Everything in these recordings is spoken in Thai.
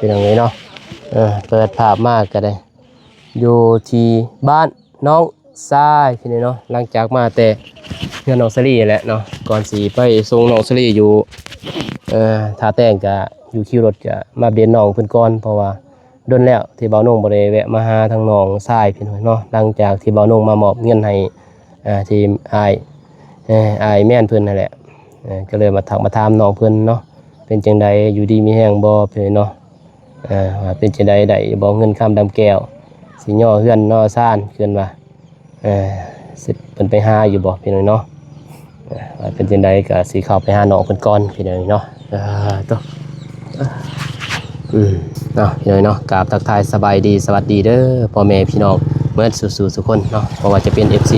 เป็นอย่างนี้เนาะเปิดภาพมากก็ได้อยู่ที่บ้านน้องทรายพี่น้องเนาะหลังจากมาแต่เงินน้องสลีแหละเนาะก่อนสีไปส่งน้องสลีอยู่ท่าแต่งก็อยู่คิวรถก็มาเบียนน้องเพิ่นก่อนเพราะว่าโดนแล้วที่เบาโหน่งบ่ได้แวะมาหาทางน้องทรายพี่น้องเนาะหลังจากที่เบาโหน่งมามอบเงินให้ทีมอ้ายแม่นเพิ่นนั่นแหละก็เลยมาทักมาถามน้องเพิ่นเนาะเป็นจังใดอยู่ดีมีแห้งบ่เพิ่นเนาะว่าเป็นจังใดได้บ่เงินคำดำแก้วสิย่อเฮือนย่อซ่านเพิ่นว่าสิเพิ่นไปหาอยู่บ่พี่น้องเนาะว่าเป็นจังใดก็สิเข้าไปหาน้องเพิ่นก่อนพี่น้องเนาะต่อเนาะพี่น้องเนาะกราบทักทายสบายดีสวัสดีเด้อพ่อแม่พี่น้องเมื่อสู่ทุกคนเนาะบ่ว่าจะเป็น FC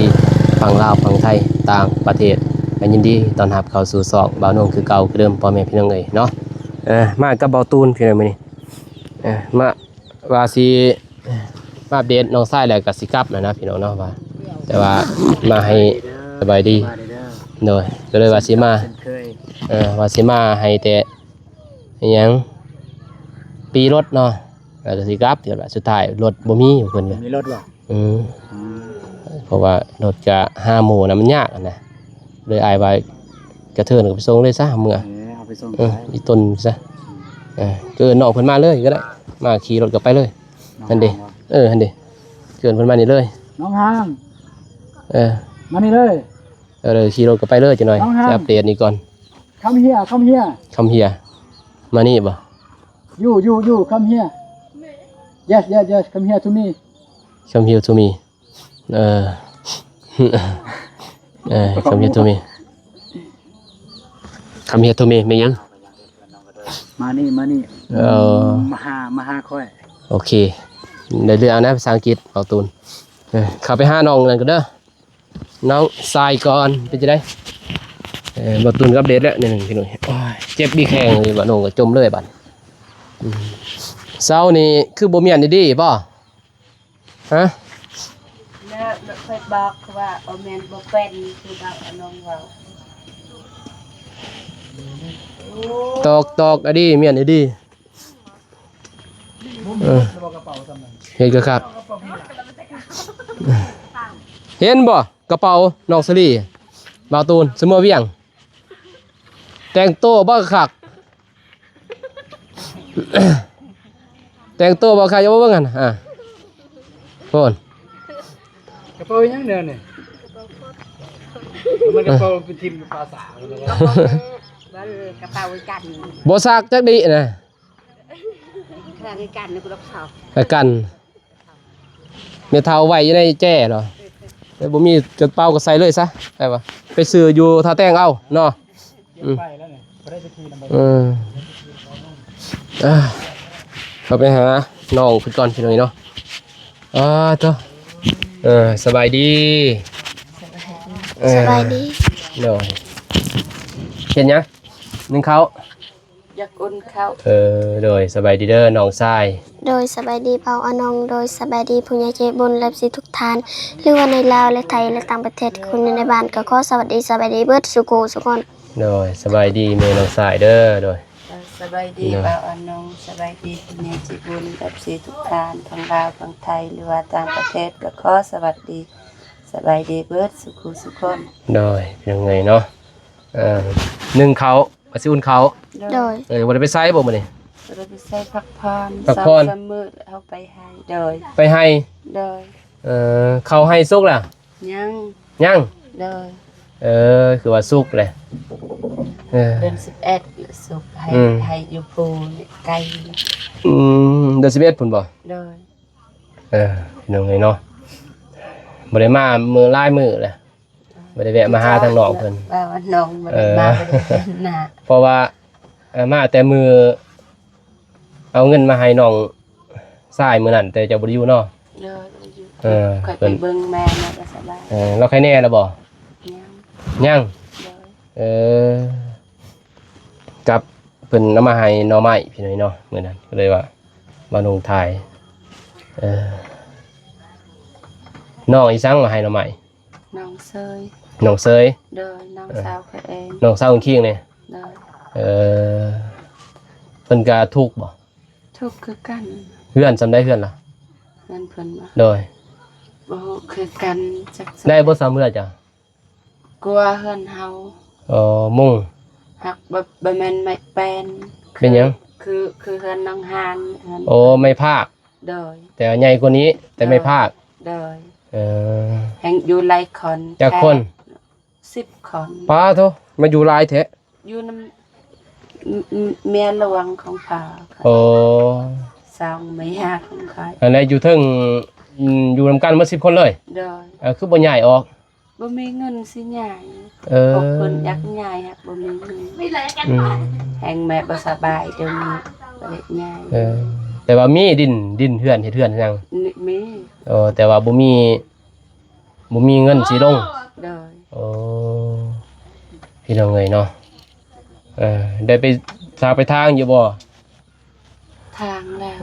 ฝั่งลาวฝั่งไทยต่างประเทศยินดีต้อนรับเข้าสู่ซอกบ่าวโหน่งคือเก่าคือเดิมพ่อแม่พี่น้องเอ้ยเนาะมากับเบาตูนพี่น้องมื้อนี้มาว่าสิมาอัปเดตน้องทรายแล้วก็สิกลับแล้วนะพี่น้องเนาะว่าแต่ว่ามาให้สบายดีโดยก็เลยว่าสิมาว่าสิมาให้แต่อิหยังปีรถเนาะแล้วก็สิกลับเดี๋ยวสุดท้ายรถบ่มีอยู่เพิ่นเลยมีรถบ่เพราะว่ารถจะ5หมู่นะมันยากนะเลยอายไว้กระเทินก็ไปส่งเลยซะเมื่อเอาไปส่งอีต้นซะเกินน้องเพิ่นมาเลยก็ได้มาขี่รถก็ไปเลยหั่นดิหั่นดิเกินเพิ่นมานี่เลยน้องห้างมานี่เลยขี่รถก็ไปเลยจังหน่อยจะอัปเดตนี่ก่อนcome here มานี่บ่you come here yes come here to me come here to me come here to me come here to me ไม่ยังมานี่มาหาค่อยโอเคเดี๋ยวเอานะภาษาอังกฤษเอาตูนเข้าไปหาน้องนั่นก็เด้อน้องทรายก่อนเป็นจะได้บ่ตูนกับเด็ดแล้วนี่พี่หนุ่ยเจ็บดีแข้งเลยบ่น้องก็จมเลยบัดเช้านี่คือบ่มีอันดีๆบ่ฮะแล้วเคยบอกว่าบ่แม่นบ่เป็นคือบ่เอาน้องเว้าตอกอันนี้มีอันดีเห็นก็ครับเห็นบ่กระเป๋าน้องสลีบ่าวตูนเสมอเวียงแต่งตัวบ่คักแต่งตัวบ่คักอย่าบ่เบิ่งหั่นโน่นกระเป๋ายังเด้อนี่มันกระเป๋าเป็นทีมภาษาเลยนะกระเป๋ากันบ่ซักจักดีนะแค่กันนี่กูรับเขากันเมทัลไว้อยู่ในแจ้เหรอแล้วบ่มีกระเป๋าก็ใส่เลยซะได้ป่ะไปซื้ออยู่ท่าแต้งเอาเนาะไปแล้วนี่บ่ได้สักทีนำเข้าไปหาน้องขึ้นก่อนพี่น้องเนาะต่อสบายดีสบายดีเนาะเห็นยังนึ่งเขาอยากอุ่นเขาโดยสบายดีเด้อน้องทรายโดยสบายดีเปาอนองโดยสบายดีผู้ใหญ่ใจบุญและสิทุกท่านหรือว่าในลาวและไทยและต่างประเทศคนในบ้านก็ขอสวัสดีเบิดสุโขสุขอนโดยสบายดีเมน้องทรายเด้อโดยสบายดีเปาอนองสบายดีผู้ใหญ่ใจบุญและสิทุกท่านทั้งลาวทั้งไทยหรือว่าต่างประเทศก็ขอสวัสดีสบายดีเบิดสุโขสุขอนโดยยังไงเนาะนึ่งเขามาซิอุ่นเขาโดยวันไปไซบ่มื้อนี้เราไปใส่ผักพร3 มื้อเอาไปให้โดยไปให้โดยเขาให้สุกล่ะยังโดยคือว่าสุกเลยเดือน11สุกให้อยู่ภูไกลเดือน11พุ่นบ่โดยยังไงเนาะบ่ได้มามือลายมือเลยบ่ได้แวะมาหาทางน้องเพิ่นว่าน้องบ่ได้มาบ่ได้เป็นหน้าเพราะว่ามาแต่มือเอาเงินมาให้น้องทรายมื้อนั้นแต่เจ้าบ่ได้อยู่เนาะค่อยไปเบิ่งแม่น่ะก็สบายเราใครแน่แล้วบ่ยังกับเพิ่นเอามาให้หน่อไม้พี่น้อยเนาะมื้อนั้นก็เลยว่ามาลงถ่ายน้องอีสังมาให้หน่อไม้น้องเซยน้องสาวเขาเองน้องสาวคิงเนี่ยเพิ่นก็ทุกข์บ่ ทุกข์คือกัน เฮือนสำได้เฮือนล่ะ เงินเพิ่นว่า โดย บ่ฮู้คือกันจัก ได้บ่ซ้ำเฮือนจ้ะ กลัวเฮือนเฮา มุ่ง หักบ่แม่นไม่เป็น เป็นหยัง คือเฮือนน้องหานเฮือน โอ้ไม่ภาค โดย แต่ใหญ่กว่านี้แต่ไม่ภาค โดย เออ แห่งอยู่หลายคน จากคน 10 คน ป้าโทมาอยู่หลายแท้ อยู่นำเมียหลวงของพ่อ โอ้ สองเมียของข้อย อันนี้อยู่เทิงอยู่นำกันหมด10คนเลย โดย คือบ่ใหญ่ออก บ่มีเงินสิใหญ่ เออ พวกเพิ่นอยากใหญ่ฮักบ่มีเงิน อืม แห่งแม่บ่สบายเดี๋ยวนี้บ่ได้ใหญ่ แต่ว่ามีดินเฮือนเฮ็ดเฮือนยัง นี่มี แต่ว่าบ่มีเงินสิลง โดย โอ้พี่น้องเอ้ยเนาะได้ไปทางไปทางอยู่บ่ ทางแล้ว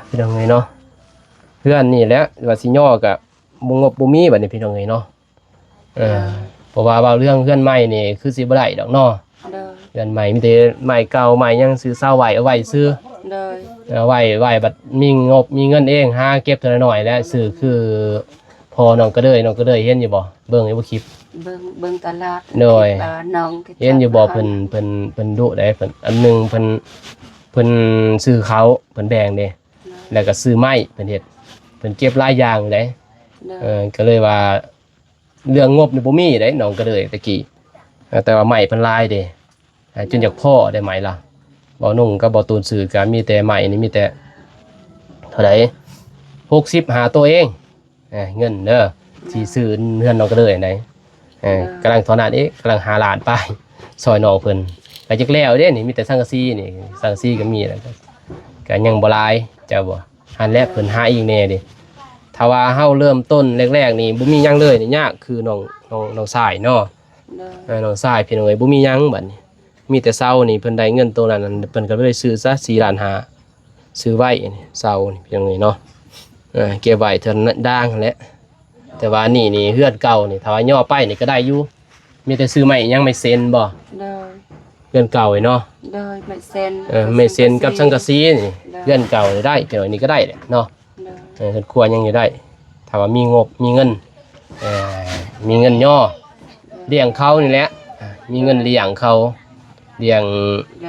พี่น้องเอ้ยเนาะเพื่อนนี่แหละว่าสิย่อก็บ่งบบ่มีบัดนี้พี่น้องเอ้ยเนาะเพราะว่าเรื่องเพื่อนใหม่นี่คือสิบ่ได้ดอกเนาะ โดย เพื่อนใหม่มีแต่ใหม่เก่าใหม่ยังซื้อเซาไว้เอาไว้ซื้อ โดย ไว้บัดมีงบมีเงินเองหาเก็บเท่าน้อยแล้วซื้อคือพอน้องก็เด้ยเห็นอยู่บ่เบิ่งอยู่บ่คลิป เบิ่งตลาด โดย คิว่าน้องที่ เห็นอยู่บ่เพิ่นดุได้เพิ่นอันหนึงเพิ่นซื้อเขาเพิ่นแบ่งเด้แล้วก็ซื้อไม้เพิ่นเฮ็ดเพิ่นเก็บหลายอย่างเด้ โดย ก็เลยว่าเรื่องงบนี่บ่มีเด้น้องก็เลยตะกี้แต่ว่าไม้เพิ่นหลายเด้จนอยากพ่อได้ไหมล่ะบ่นุ่งกับบ่ตูนซื้อก็มีแต่ไม้นี่มีแต่เท่าใด60หาตัวเองเงินเด้อสิซื้อเฮือนน้องก็เลยได้กำลังถอนหน้าเอ๊ะกำลังหาหลานไปซอยน้องเพิ่นไปจักแล้วเด้นี่มีแต่สังกะสีนี่สังกะสีก็มีแล้วก็ยังบ่หลายเจ้าบ่หันแลกเพิ่นหาอีกแน่ดิถ้าว่าเฮาเริ่มต้นแรกๆนี่บ่มีหยังเลยนี่ยากคือน้องชายเนาะ โดย น้องชายพี่น้องเอ้ยบ่มีหยังบัดนี้มีแต่เซานี่เพิ่นได้เงินตัวนั้นเพิ่นก็เลยซื้อซะ4ล้านห้าซื้อไว้นี่เซานี่พี่น้องเอ้ยเนาะเก็บไว้เท่านั้นด่างนั่นแหละแต่ว่านี่เฮือนเก่านี่ถ้าว่าย่อไปนี่ก็ได้อยู่มีแต่ซื้อใหม่ยังไม่เซ็นบ่ โดย เฮือนเก่าไอ้เนาะ โดยไม่เซ็น ไม่เซ็นกับสังกะสีนี่เฮือนเก่านี่ได้พี่น้องนี่ก็ได้แหละเนาะ โดย เฮือนครัวยังอยู่ได้ถ้าว่ามีงบมีเงินมีเงินย่อเลี้ยงเขานี่แหละมีเงินเลี้ยงเขาเลี้ยง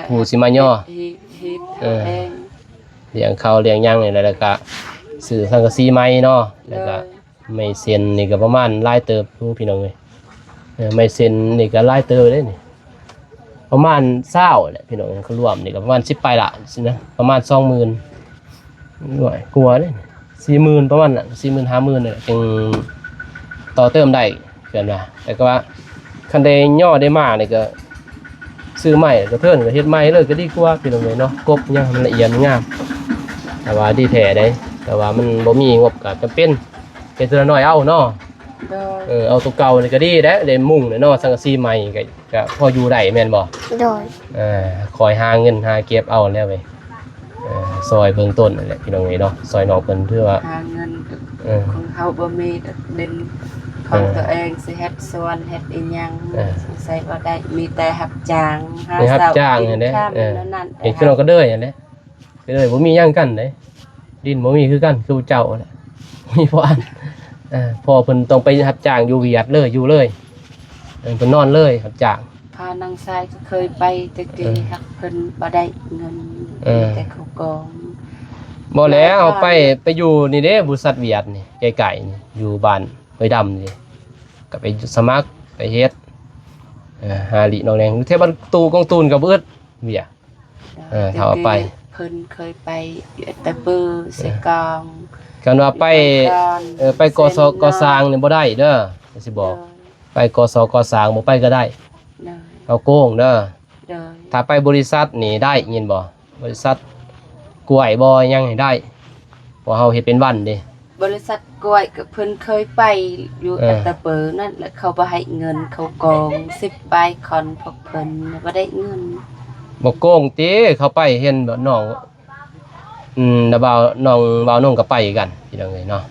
ผู้สิมาย่อ ฮีบเอง เลี้ยงเขาเลี้ยงหยังนี่แหละแล้วก็ซื้อสังกะสีใหม่เนาะแล้วก็ไม่เซ็นนี่ก็ประมาณหลายเติบอยู่พี่น้องเอ้ยไม่เซ็นนี่ก็หลายเติบเด้นี่ประมาณ20แหละพี่น้องเขารวมนี่ก็ประมาณ10ปลายละสินะประมาณ 20,000ด้วยกลัวเด้40,000ประมาณน่ะ40,000 50,000นี่จึงต่อเติมได้เกินว่าแต่ก็ว่าคันได้ย่อได้มานี่ก็ซื้อใหม่ก็เทิร์นก็เฮ็ดใหม่เลยก็ดีกว่าพี่น้องเอ้ยเนาะกบหยังมันละเอียดงามแต่ว่าดีแท้ได้แต่ว่ามันบ่มีงบก็จำเป็นเทื่อน้อยเอาเนาะ โดย เอาตัวเก่านี่ก็ดีเด้ได้มุ่งเนาะสังกะสีใหม่ก็พออยู่ได้แม่นบ่ โดย คอยหาเงินหาเก็บเอาแล้วเว้ยซอยเบื้องต้นนั่นแหละพี่น้องเอ้ยเนาะซอยน้องเพิ่นเพื่อว่า หาเงินของเฮาบ่มีเด่นของตัวเองสิเฮ็ดสวนเฮ็ดอีหยังใส่บ่ได้มีแต่รับจ้างหา รับจ้างนั่นเด้เห็นคือน้องก็เด้ยนั่นแหละก็เด้ยบ่มีหยังกันเด้ดินบ่มีคือกันคือเจ้าแหละมีพออันพอเพิ่นต้องไปรับจ้างอยู่เวียดเลยอยู่เลยเพิ่นนอนเลยรับจ้าง พานางชายก็เคยไปแต่กี้ฮักเพิ่นบ่ได้เงินแต่เขากอง บ่แล้วเอาไปอยู่นี่เด้บริษัทเวียดนี่ไกลๆนี่อยู่บ้านห้วยดำนี่ก็ไปสมัครไปเฮ็ดหาลิน้องแดงอยู่แถวบ้านตูกองตูนกับเอิดเวียถ้าว่าไป เพิ่นเคยไปแต่ปือเสกอง กันว่าไปกสกสร้างนี่บ่ได้เด้อสิบอกไปกสกสร้างบ่ไปก็ได้เอาโกงเด้อถ้าไปบริษัทนี่ได้ยินบ่บริษัทกล้วยบ่ยังให้ได้เพราะเฮาเฮ็ดเป็นวันเด้ บริษัทกล้วยก็เพิ่นเคยไปอยู่แต่เปินั่นแล้วเขาบ่ให้เงินเขากอง10ใบคอนพวกเพิ่นบ่ได้เงิน บ่โกงติเขาไปเห็นแบบน้องแล้วบ่าวน้องก็ไปกันพี่น้องเอ้ยเนาะ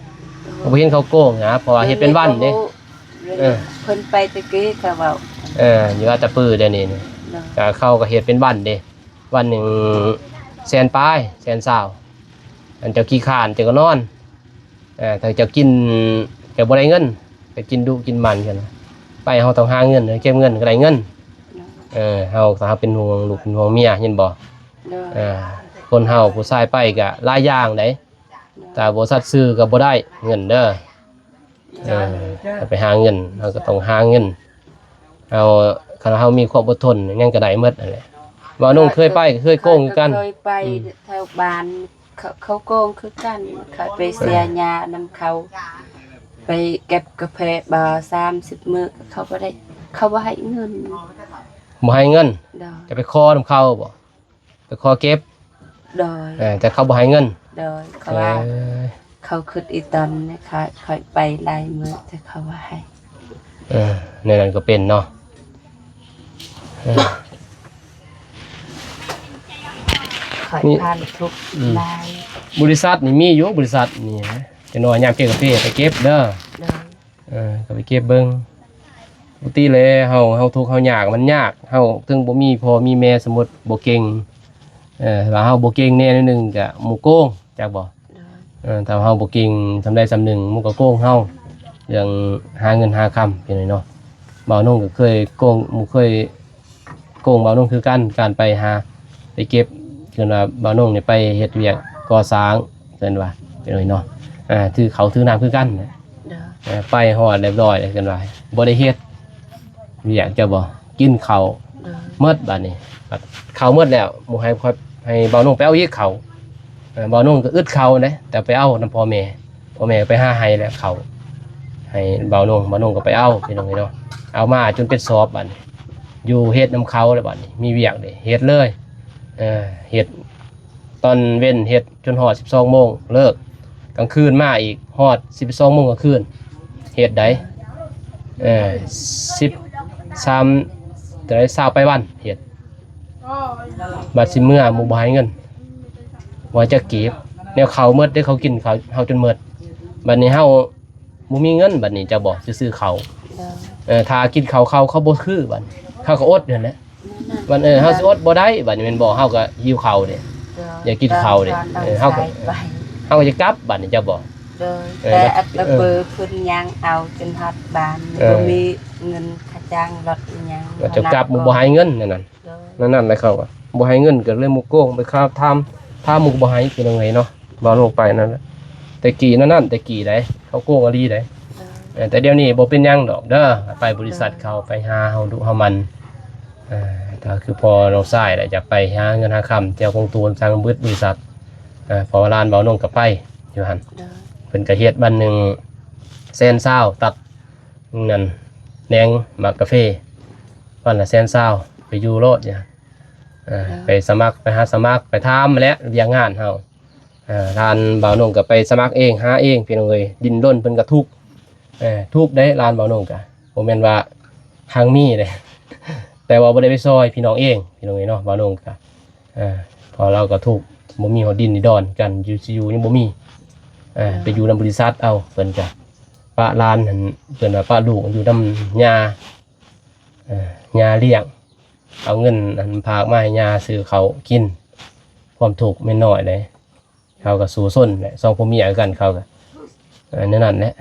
บ่เห็นเขาโกงนะเพราะว่าเฮ็ดเป็นวันเด้ เพิ่นไปตะกี้ก็เว้า อยู่อาตะปือเดี๋ยวนี้ก็เข้าก็เฮ็ดเป็นวันเด้วันหนึง แสนปลายแสนสาวอันเจ้าขี้ข้านเจ้าก็นอนถ้าเจ้ากินเจ้าบ่ได้เงินไปกินดุกินมันกันไปเฮาต้องหาเงินเก็บเงินก็ได้เงินเฮาถ้าเป็นห่วงลูกเป็นห่วงเมียเห็นบ่คนเฮาผู้ชายไปก็หลายอย่างได้แต่บ่สัตย์ซื่อก็บ่ได้เงินเด้อถ้าไปหาเงินเฮาก็ต้องหาเงินคันเฮามีความอดทนยังก็ได้หมดนั่นแหละบ่นุ่งเคยไปเคยโกงคือกันเคยไปแถวบ้านเขาโกงคือกันเขาไปเสียยานำเขาไปเก็บกาแฟบ่30มื้อเขาบ่ได้เขาบ่ให้เงินบ่ให้เงินจะไปขอนำเขาบ่ไปขอเก็บแต่เขาบ่ให้เงินเขาว่าเขาคิดอีตอนนี่ค่ะค่อยไปหลายมื้อแต่เขาว่าให้ในนั้นก็เป็นเนาะค่อยผ่านทุกหลายบริษัทนี่มีอยู่บริษัทนี่จะน้อยยามเก็บกาแฟไปเก็บเด้อก็ไปเก็บเบิ่งปกติเลยเฮาทุกข์เฮายากมันยากเฮาถึงบ่มีพ่อมีแม่สมมุติบ่เก่งว่าเฮาบ่เก่งแน่นิดนึงก็หมู่โกงจักบ่ถ้าเฮาบ่เก่งทำได้สำนึงหมู่ก็โกงเฮาเรื่องหาเงินหาคำเป็นไงเนาะบ่าวนุ่งก็เคยโกงหมู่เคยโกงบ่าวนุ่งคือกันการไปหาไปเก็บเกินว่าบ่าวนุ่งนี่ไปเฮ็ดเวียกก่อสร้างเกินว่าเป็นไงเนาะถือเขาถือน้ำคือกันไปฮอดเรียบร้อยเกินว่าบ่ได้เฮ็ดเวียกจะบ่กินข้าวหมดบัดนี้ข้าวหมดแล้วหมู่ให้บ่าวนุ่งไปเอาอีกข้าวบ่าวนุ่งก็อึดข้าวนะแต่ไปเอานำพ่อแม่ไปหาให้แล้วข้าวให้บ่าวนุ่งก็ไปเอาพี่น้องเนาะเอามาจนเป็นสอบบัดนี้อยู่เฮ็ดนำเขาแล้วบัดนี้มีเวียกเด้เฮ็ดเลยเฮ็ดตอนเว้นเฮ็ดจนฮอด 12 โมงเลิกกลางคืนมาอีกฮอด 12 โมงกลางคืนเฮ็ดได้13จะได้20ไปวันเฮ็ดบัดสิเมื่อหมู่บ่ให้เงินว่าจะเก็บแนวเขาหมดได้เขากินเขาเฮาจนหมดบัดนี้เฮาบ่มีเงินบัดนี้จะบอกจะซื้อเขาถ้ากินเขาบ่คือบัดเขาก็อดนั่นแหละบัดเฮาสิอดบ่ได้บัดนี้แม่นบ่เฮาก็หิวข้าวเด้อยากกินข้าวเด้เฮาก็จะกลับบัดนี้จะบอกแต่อัตเบอร์เพิ่นยังเอาจนฮอดบ้านบ่มีเงินค่าจ้างรถอีหยังก็จะกลับบ่ให้เงินนั่นเลยเขาก็บ่ให้เงินก็เลยหมู่โกงไปค้าทำหมู่บ่ให้คือจังไงเนาะบ่ลงไปนั่นแหละแต่กี้นั่นแต่กี้ได้เขาโกงอลีได้แต่เดี๋ยวนี้บ่เป็นหยังดอกเด้อไปบริษัทเขาไปหาเฮาดุเฮามันถ้าคือพอเราใช้ได้จะไปหาเงินหาคำเจ้าคงตูนสร้างบึดบริษัทพอร้านเบานุ่งก็ไปอยู่หั่นเพิ่นก็เฮ็ดบันนึงแสนเศร้าตัดนั่นแหนงหมักกาแฟวันละแสนเศร้าไปอยู่โลดเนี่ยไปสมัครไปหาสมัครไปทำแล้วเรียงงานเฮาร้านเบานุ่งก็ไปสมัครเองหาเองพี่น้องเอ้ยดินร่นเพิ่นก็ทุกได้ร้านเบานุ่งก็บ่แม่นว่าทางมีเลยแต่ว่าบ่ได้ไปซอยพี่น้องเองพี่น้องเอ้ยเนาะเบานุ่งก็พอเราก็ทุกบ่มีหอดินนี่ดอนกันอยู่ยังบ่มีไปอยู่นำบริษัทเอาเพิ่นก็ป้าร้านนั่นเพิ่นว่าป้าลูกอยู่นำญาเลี้ยงเอาเงินอันพากมาให้ยาซื้อเขากินความถูกไม่น้อยเลยเขาก็สู้ส้นแหละสองพ่อเมียกันเขาก็นั่นแหละ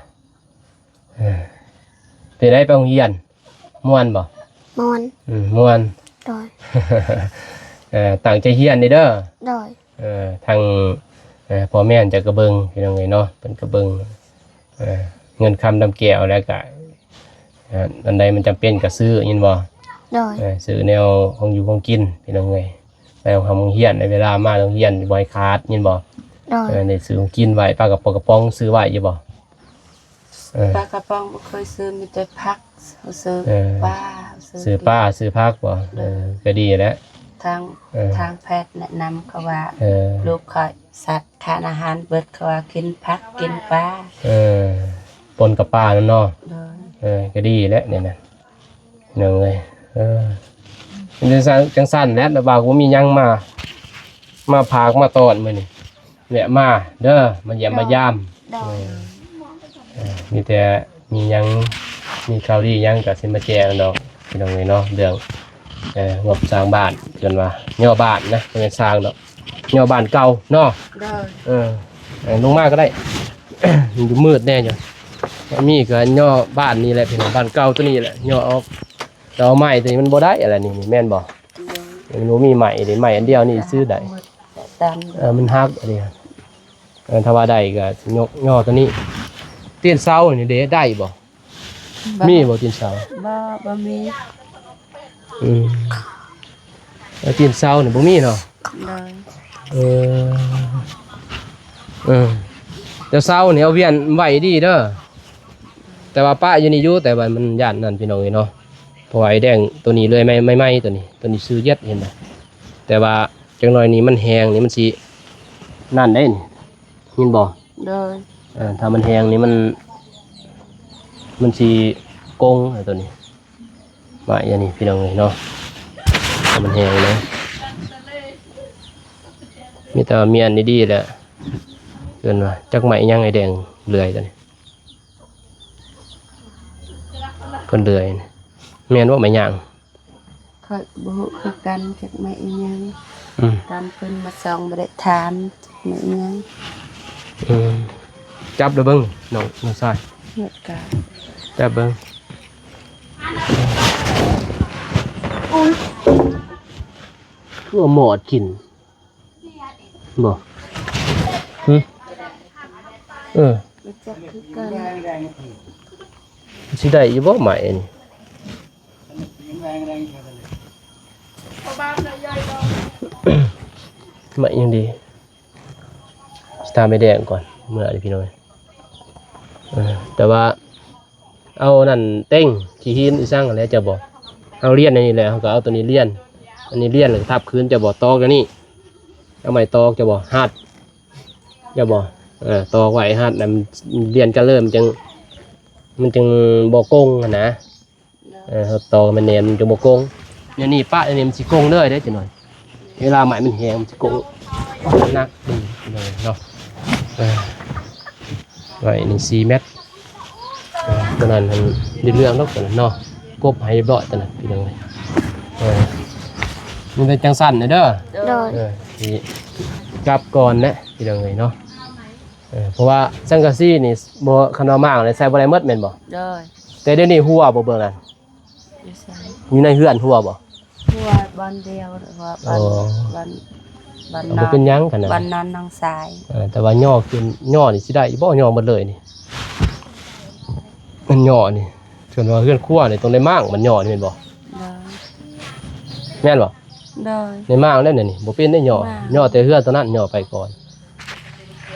ไปได้ไปโรงเรียนม่วนบ่ม่วนโดยต่างใจเฮียนเด้อโดยทางพ่อแม่จะกระเบิงพี่น้องไงเนาะเป็นกระเบิงเงินคำดำแก้วแล้วก็อันใดมันจำเป็นก็ซื้อยินบ่ซื้อแนวของอยู่ของกินพี่น้องเอ้ยไปทำโรงเรียนในเวลามาโรงเรียนบ่อยขาดยินบ่ได้ซื้อของกินไว้ปลากระป๋องซื้อไว้อยู่บ่ปลากระป๋องบ่เคยซื้อมีแต่ผักซื้อปลาซื้อผักบ่ก็ดีแล้วทางแพทย์แนะนำเขาว่าลูกขอสัตว์ทานอาหารเบิดเขาว่ากินผักกินปลาปนกับปลานั่นเนาะก็ดีแล้วเนี่ยนะเนาะเอ้ยจังสั้นแล้วแต่บ่าวว่ามียังมาพากมาตอนมื้อนี่แวะมาเด้อมาเยี่ยมมายามมีแต่มียังมีข่าวดียังก็สิมาแจ้งดอกพี่น้องเอ้ยเนาะเรื่องงบสร้างบ้านจนว่าย่อบ้านนะเป็นสร้างดอก ย่อบ้านเก่าเนาะ โดย ลงมาก็ได้ อยู่มืดแน่จ้ะมีก็ย่อบ้านนี่แหละพี่น้องบ้านเก่าตัวนี้แหละย่อเอาเราไม้ตัวนี้มันบ่ได้อะไรนี่แม่นบ่มันบ่มีไม้นี่ไม้อันเดียวนี่ซื้อได้ ตาม มันฮักอะไรถ้าว่าได้ก็ยกย่อตัวนี้เตียนเสานี่เด้ได้บ่มีบ่เตียนเสา บ่มี แล้วเตียนเสานี่บ่มีเนาะ โดย แต่เสานี่เอาเวียนไว้ดีเด้อแต่ว่าป้าอยู่นี่อยู่แต่ว่ามันย่านนั่นพี่น้องเนาะเพราะว่าไอ้แดงตัวนี้เลยไม่ตัวนี้ซื้อเย็ดเห็นบ่แต่ว่าจังหน่อยนี้มันแห้งนี่มันสินั่นได้นี่ยินบ่ โดย ถ้ามันแห้งนี่มันสิกงไอ้ตัวนี้มาอย่างนี้พี่น้องเนาะถ้ามันแห้งนะมีแต่เมียนดีๆแหละเกินว่าจักไหมยังไอ้แดงเลื่อยตัวนี้คนเลื่อยเมียนว่าไม่ย่าง ค่อยบ่ฮู้คือกันจักแม่อีหยัง การเพิ่นมาส่องบ่ได้ถามเหมือนยัง จับเด้อเบิ่งน้องชาย เหตุการณ์ จับเบิ่งคือเอาหมอดกินบ่บ่จักคือกัน สิได้อยู่บ่ใหม่นี่ใหม่ยังดีสตาร์ไม่แดงก่อนเมื่อพี่น้อยแต่ว่าเอานั่นเต้งขี้หินอีสร้างอะไรจะบอกเอาเลี่ยนอันนี้แหละเขาก็เอาตัวนี้เลี่ยนอันนี้เลี่ยนหรือทับคืนจะบอกตอกแล้วนี่เอาไม้ตอกจะบอกหัดจะบอกตอกไว้หัดนั่นเลี่ยนกันเริ่มมันจึงบอกกงนะเขาตอกมันเนียนมันจะบอกกงอย่างนี้ป้าอันนี้มันสิกงเลยได้จังหน่อยเวลาไม้มันแห้งมันสิกงนักเลยเนาะไว้นี่4 เมตรตอนนั้นมันเรื่องนกตอนนั้นเนาะกบให้เรียบร้อยตอนนั้นพี่น้องเลยมันเป็นจังสั้นเด้อ โดย ที่กลับก่อนนะพี่น้องเลยเนาะเพราะว่าสังกะสีนี่บ่คันว่ามากเลยใส่บ่ได้หมดแม่นบ่ โดย แต่เดี๋ยวนี้หัวบ่เบิ่งนั่น อยู่ไส อยู่ในเฮือนหัวบ่ หัวบ้านเดียวหรือว่าบ้านน บ่ อน เป็นหยังกันนะ บ้านนอนนางสาย แต่ว่าย่อขึ้นย่อนี่สิได้บ่ย่อหมดเลยนี่มันย่อนี่ส่วนว่าเฮือนครัวนี่ต้องได้มากมันย่อนี่แม่นบ่ โดย แม่นบ่ โดย ในมากแล้วนี่บ่เป็นได้ย่อย่อแต่เฮือนตอนนั้นย่อไปก่อน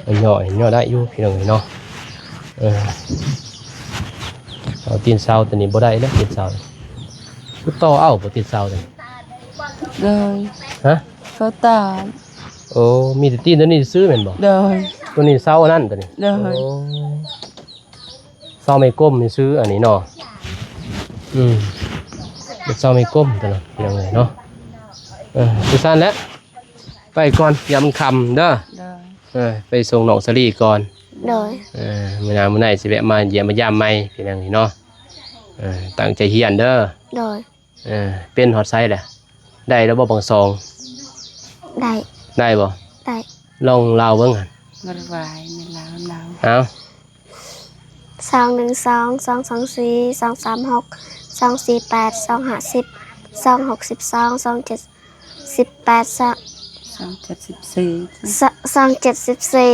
มันย่อได้อยู่พี่น้องเนาะเอาตีนเสาตัวนี้บ่ได้แล้วตีนเสาคือต่อเอาบ่ตีนเสาตัวนี้ โดย ฮะ เขาตาม โอ้มีแต่ตีนตัวนี้ซื้อแม่นบ่ โดย ตัวนี้เสาอันนั้นตัวนี้ โดย โอ้เสาไม่ก้มนี่ซื้ออันนี้เนาะเป็นเสาไม่ก้มตัวนั้นพี่น้องเนาะคือซั่นแล้วไปก่อนยามมันค่ำเด้อ โดย ไปส่งน้องสลีก่อน โดย มื้อหน้ามื้อไหนสิแวะมาเยี่ยมมายามใหม่พี่น้องนี่เนาะตั้งใจเรียนเด้อ โดย เป็นฮอดไซส์แหละได้แล้วบ่บางซอง ได้ ได้บ่ ได้ ลองเล่าเบิ่งหั่น บ่ไหวในลาวหนาว เอา 2 2 4 2 5 10 2 6 12 2 7 14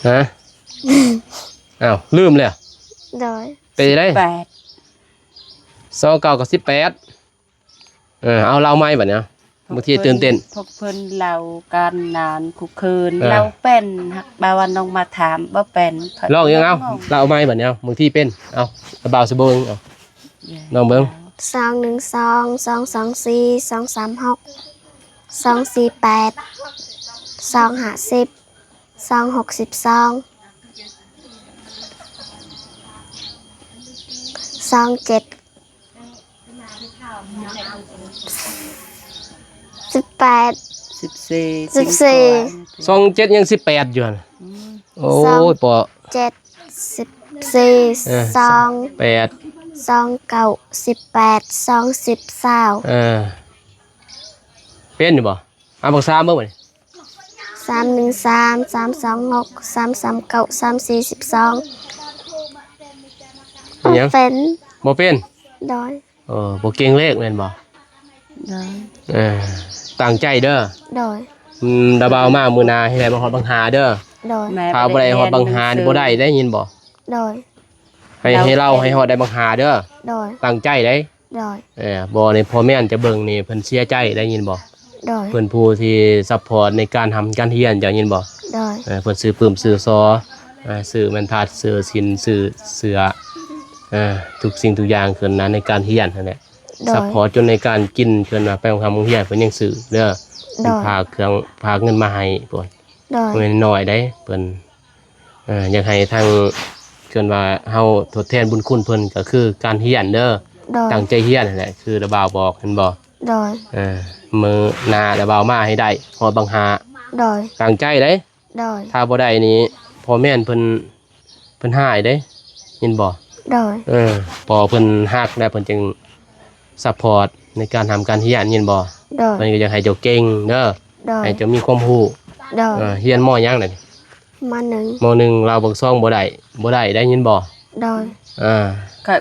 ฮะอ้าวลืมเลย โดย ไปได้ 29กับ18เอาเล่าใหม่บัดเนี้ยบางทีตื่นเต้น พวกเพิ่นเล่าการนานคุกคืน เออ เราเป็นฮักบาวันน้องมาถามบ่เป็น ลองยังเอาเล่าใหม่บัดเนี้ยบางทีเป็นเอาบ่าวสิเบิ่งเอาลองเบิ่ง 2 1 2 2 2 4 2 3 6 2 4 8 2 5 10 2 6 12 2 7 18 14 27ยัง18อยู่หั่นโอ้ยปอ 7 18 14 2 8 2 9 18 2 10 เป็นอยู่บ่เอาบัก3เบิ่งบ่นี่ 3 1 3 3 2 6 3 3 9 3 4 12 เป็นหยัง เป็น บ่เป็น โดย บ่เก่งเลขแม่นบ่ โดย ตั้งใจเด้อ โดย ดาบาวมามื้อหน้าให้ได้มาฮอดบังหาเด้อ โดย แม่ ถ้าบ่ได้ฮอดบังหานี่บ่ได้ได้ยินบ่ โดย ให้เราให้ฮอดได้บังหาเด้อ โดย ตั้งใจได้ โดย บ่ในพ่อแม่นจะเบิ่งนี่เพิ่นเสียใจได้ยินบ่ โดย เพิ่นผู้ที่ซัพพอร์ตในการทำการเรียนจะยินบ่ โดย เพิ่นซื้อปื้มซื้อซอซื้อแม่นทัดซื้อสินซื้อเสื้อทุกสิ่งทุกอย่างขึ้นนะในการเรียนนั่นแหละ โด ซัพ ย พอร์ตจนในการกินเพิ่นว่าไปโรงเรียนเพิ่นยังซื้อเด้อ โดย พาเครื่องพาเงินมาให้เพิ่น โดย บ่แม่นน้อยได้เพิ่นอยากให้ทางเพิ่นว่าเฮาทดแทนบุญคุณเพิ่นก็คือการเรียนเด้อ โดย ตั้งใจเรียนนั่นแหละคือระบาวบอกเห็นบ่ โดย มือหน้าระบาวมาให้ได้ฮอดบังหา โดย ตั้งใจเด้ โดย ถ้าบ่ได้นี่พ่อแม่นเพิ่นหายเด้ยินบ่ โดย พอเพิ่นฮักแล้วเพิ่นจึงซัพพอร์ตในการทำการเรียนยินบ่ โดย เพิ่นก็อยากให้เจ้าเก่งเด้อ โดย ให้เจ้ามีความรู้ โดย เรียนมอหยังน่ะนี่ มาหนึ่ง มหนึ่งเราบักซ่องบ่ได้ได้ยินบ่ โดย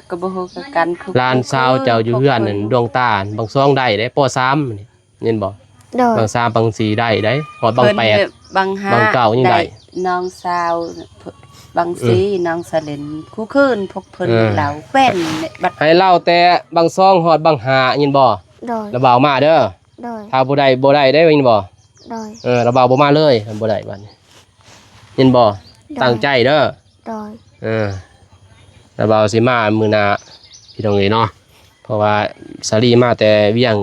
ก็บ่ฮู้คือกันคือ ลานซาวเจ้าอยู่เฮือนนั่นดวงตาบักซ่องได้ได้ป .3 นี่ยินบ่ โดย บาง3บาง4ได้ได้ฮอดบาง เพิ่น 8 บางห้า บางเก่ายังได้ น้องสาวบางสีน้องสะเล่นคู่คืนพวกเพิ่นเหล่าแป้นบัด ให้เล่าแต่บางซ่องฮอดบางหายินบ่ โดย ระบาวมาเด้อ โดย ถ้าบ่ได้ได้ยินบ่ โดย ระบาวบ่มาเลยมันบ่ได้บัดนี้ยินบ่ตั้งใจเด้อ โดย ระบาวสิมามื้อหน้าพี่น้องเอ้ยเนาะเพราะว่าสาลีมาแต่เวียง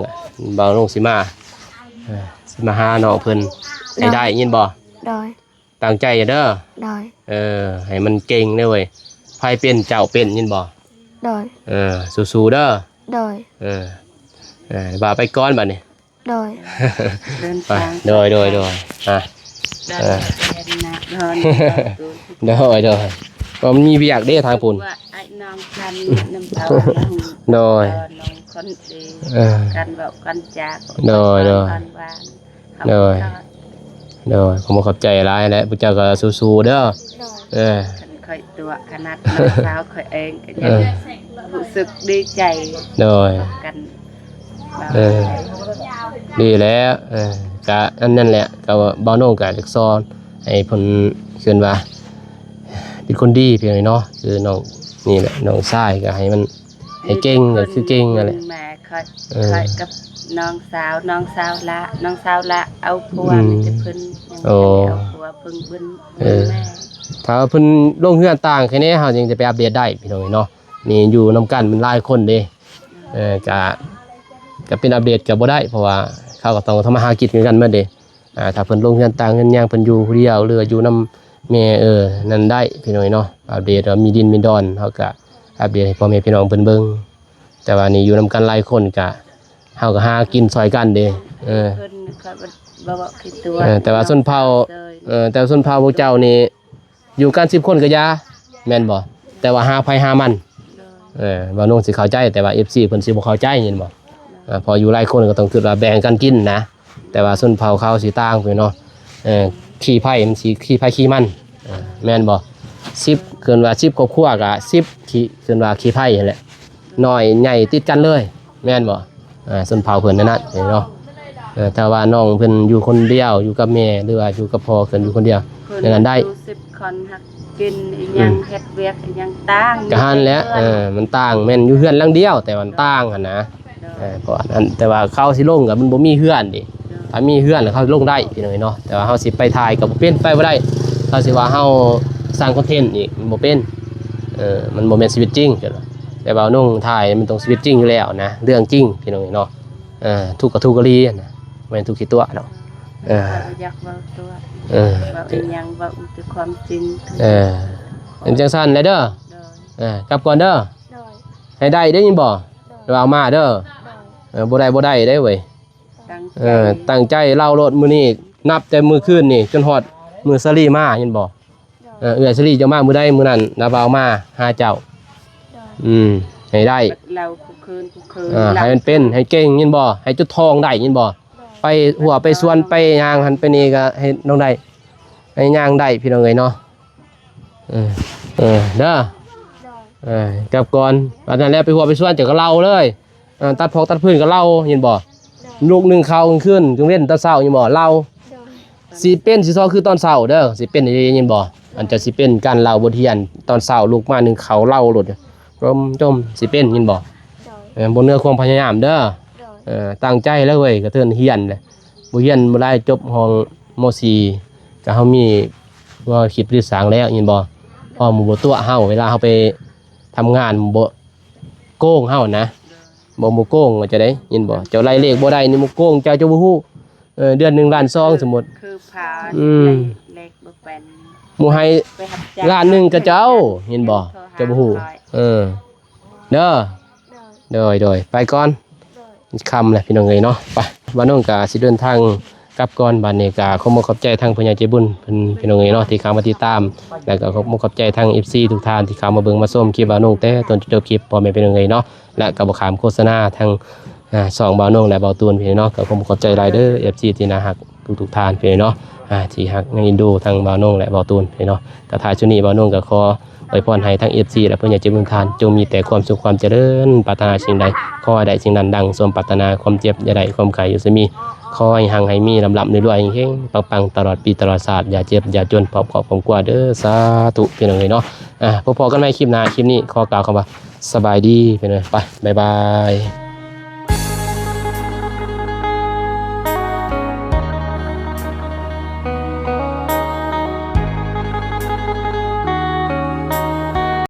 บ่าวลงสิมาสิมาหาน้องเพิ่นให้ได้ยินบ่ โดย ตั้งใจเด้อ โดย ให้มันเก่งเด้อเว้ยไผเป็นเจ้าเป็นยินบ่ โดย สู้ๆเด้อ โดย บ่าไปก่อนบัดนี้ โดย เดิน ไป ทาง โดยอ่ะ เดินนะเดิน โดยก็มีเวียกเด้ทางปุ่น ว่าไอ้น้องกันน้ำเต้า โดย น้องคนดี เออ กันเว้ากันจาก โดย กันหวาน โดย โดยผมขอบใจหลายแล้วพระเจ้าก็สู้ๆเด้อ โดย เออ ฉันค่อยตัวขนาดน้องสาวค่อยเองก็ยังรู้สึกดีใจ โดย กัน เออ ดีแล้วก็อันนั้นแหละก็บ่าวโน่ก็จักสอนให้เพิ่นขึ้นว่าเป็นคนดีเพียงเนาะคือน้องนี่แหละน้องชายก็ให้มันให้เก่งก็คือเก่งนั่นแหละ แม่ค่อยกับน้องสาวละเอาผัวนี่จะเพิ่นยังบ่ได้เอาผัวเพิ่งเบิ่นแม่ ถ้าเพิ่นลงเฮือนต่างแค่นี้เฮาจึงจะไปอัปเดตได้พี่น้องเนาะนี่อยู่นํกันมันหลายคนเด้ก็เป็นอัปเดตก็บ่ได้เพราะว่าเขาก็ต้องทำมาหากินกันเหมือนเด้ถ้าเพิ่นลงเฮือนต่างเฮือนย่างเพิ่นอยู่ผู้เดียวหรืออยู่นํแม่นั่นได้พี่น้องเนาะอัปเดตว่ามีดินมีดอนเฮาก็อัปเดตให้พ่อแม่พี่น้องเพิ่นเบิ่งแต่ว่านี่อยู่นํกันหลายคนก็เฮาก็หากินซอยกันเด้เพิ่นก็บ่บอกคือตัว แต่ว่าชนเผ่าแต่ว่าชนเผ่าพวกเจ้านี่อยู่กัน10คนก็ยาแม่นบ่แต่ว่าหาไผหามันบ่น้องสิเข้าใจแต่ว่า FC เพิ่นสิบ่เข้าใจเห็นบ่พออยู่หลายคนก็ต้องคิดว่าแบ่งกันกินนะแต่ว่าชนเผ่าเขาสิต่างไปเนาะขี้ไผมันสิขี้ไผขี้มันแม่นบ่10เกินว่า10ครอบครัวก็10ขี้เกินว่าขี้ไผนั่นแหละน้อยใหญ่ติดกันเลยแม่นบ่ชนเผ่าเพิ่นนั่นน่ะเนาะถ้าว่าน้องเพิ่นอยู่คนเดียวอยู่กับแม่หรือว่าอยู่กับพ่อเพิ่นอยู่คนเดียวอย่างนั้นได้ 10คนฮักกินอีหยังเฮ็ดเวียกอีหยังต่าง ก็หันแหล้วมันต่างแม่นอยู่เฮือนหลังเดียวแต่มันต่างหั่นนะเพราะอันแต่ว่าเขาสิลงก็มันบ่มีเฮือนดิถ้ามีเฮือนแล้วเขาลงได้พี่น้อยเนาะแต่ว่าเฮาสิไปถ่ายก็บ่เป็นไปบ่ได้ถ้าสิว่าเฮาสร้างคอนเทนต์อีกมันบ่เป็นมันบ่แม่นชีวิตจริงแต่ว่านุ่งถ่ายมันต้องชีวิตจริงอยู่แล้วนะเรื่องจริงพี่น้อยเนาะทุกข์ก็ทุกข์กะลีนะแม่นทุกข์ขี้ตัวดอกอยากเว้าตัวเว้าอีหยังเว้าแต่ความจริงเป็นจังซั่นแหละเด้อกลับก่อนเด้อ โดย ให้ได้ได้ยินบ่เอามาเด้อบ่ได้ได้เว้ยตั้งใจเล่ารถมื้อนี้นับแต่มื้อคืนนี่จนฮอดมื้อสลีมายินบ่ เอื้อยสลีจะมามื้อใดมื้อนั้นนาบ่าวมาหาเจ้าให้ได้ เราคุกคืน ให้มันเป็นให้เก่งยินบ่ให้จุดทองได้ยินบ่ไปหัวไปสวนไปย่างหันไปนี่ก็ให้น้องได้ให้ย่างได้พี่น้องเอ้ยเนาะเด้อกลับก่อนอันนั้นแล้วไปหัวไปสวนจะก็เล่าเลยตัดพอกตัดพื้นก็เล่ายินบ่ลูก1ข้าวขึ้นจึงเว้นตอนเช้ายินบ่เล่าสิเป็นสิซ้อคือตอนเช้าเด้อสิเป็นยินบ่อันจะสิเป็นการเล่าบทเรียนตอนเช้าลูกมา1ข้าวเล่าโลดจมสิเป็นยินบ่บนเนื้อความพยายามเด้อตั้งใจแล้วเว้ยกระเทือนเฮียนเลยบ่เฮียนบ่ได้จบห้องม.4 ก็เฮามีว่าคิดปรึกษาแล้วยินบ่พอหมู่บ่ตัวเฮาเวลาเฮาไปทำงานบ่โกงเฮานะบ่โกงว่าจะได้ยินบ่เจ้าไล่เลขบ่ได้นี่บ่โกงเจ้าบ่ฮู้เดือน1 ล้าน2สมมุติคือพาเล็กบ่เป็นหมู่ให้ล้าน1กับเจ้ายินบ่เจ้าบ่ฮู้เด้อโดยไปก่อนคำแหละพี่น้องเอ้ยเนาะไปบ้านน้องกาสิเดินทางกลับก่อนบ้านนี้กาขอบใจทางผู้ใหญ่ใจบุญเพิ่นพี่น้องเอ้ยเนาะที่เข้ามาติดตามแล้วก็ขอบใจทาง FC ทุกท่านที่เข้ามาเบิ่งมาชมคลิปบ้านน้องแต่ต้นจนจบคลิปพ่อแม่พี่น้องเอ้ยเนาะและก็บ่ขามโฆษณาทาง2บ้านน้องและเบาตูนพี่เนาะก็ขอบใจหลายเด้อ FC ที่น่าฮักทุกท่านพี่เนาะที่ฮักยังอินดูทางบ้านน้องและเบาตูนพี่เนาะก็ท้ายช่วงนี้บ้านน้องก็ขออวยพรให้ทั้ง FC และผู้ใหญ่ใจบุญทานจงมีแต่ความสุขความเจริญปรารถนาสิ่งใดขอให้ได้สิ่งนั้นดังสมปรารถนาความเจ็บอย่าได้ความไข้อยู่เสมอขอให้หังให้มีลำลับรวยๆเฮงๆปังๆตลอดปีตลอดศาสตร์อย่าเจ็บอย่าจนพร้อมขอบความกลัวเด้อสาธุพี่น้องเอ้ยเนาะพอๆกันใหม่คลิปหน้าคลิปนี้ขอกล่าวคำว่าสบายดีพี่น้องไปบ๊ายบาย